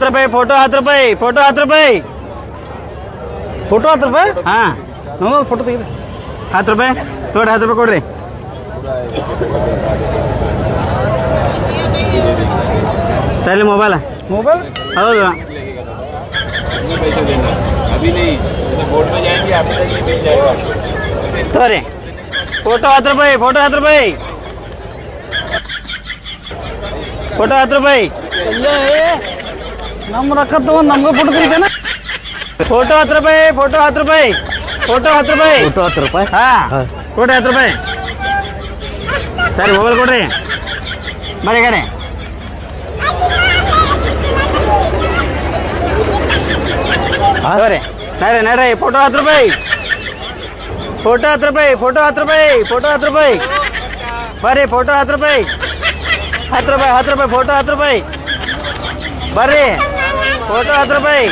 ರೂಪಾಯಿ ಫೋಟೋ 10 ರೂಪಾಯಿ ಫೋಟೋ 10 ರೂಪಾಯಿ ಫೋಟೋ 10 ರೂಪಾಯಿ. ಹಾಂ ನಾವು ಫೋಟೋ ತೆಗೀರಿ. 10 ರೂಪಾಯಿ ನೋಡಿ 10 ರೂಪಾಯಿ ಕೊಡ್ರಿ. ತರ್ಲಿ ಮೊಬೈಲ್ ಮೊಬೈಲ್ ಹೌದು ಸರಿ ಫೋಟೋ 10 ರೂಪಾಯಿ ಫೋಟೋ 10 ರೂಪಾಯಿ ಫೋಟೋ 10 ರೂಪಾಯಿ ನಮ್ಮ ರೊಕ್ಕ ತಗೊಂಡು ನಮ್ಗೆ ಫೋಟೋ ತೆಗಿತಾನೆ. ಫೋಟೋ 10 ರೂಪಾಯಿ ಫೋಟೋ 10 ರೂಪಾಯಿ ಫೋಟೋ 10 ರೂಪಾಯಿ ಫೋಟೋ 10 ರೂಪಾಯಿ. ಹಾಂ ಕೊಡ್ರಿ 10 ರೂಪಾಯಿ ಸರಿ ಮೊಬೈಲ್ ಕೊಡ್ರಿ ಬರೀ ಕಡೆ ಸರಿ ನಡ್ರಿ ನಡ್ರಿ ಫೋಟೋ 10 ರೂಪಾಯಿ ಫೋಟೋ 10 ರೂಪಾಯಿ ಫೋಟೋ 10 ರೂಪಾಯಿ ಫೋಟೋ 10 ರೂಪಾಯಿ ಬರ್ರಿ ಫೋಟೋ 10 ರೂಪಾಯಿ 10 ರೂಪಾಯಿ 10 ರೂಪಾಯಿ ಫೋಟೋ 10 ರೂಪಾಯಿ ಬರ್ರಿ ಫೋಟೋ 10 ರೂಪಾಯಿ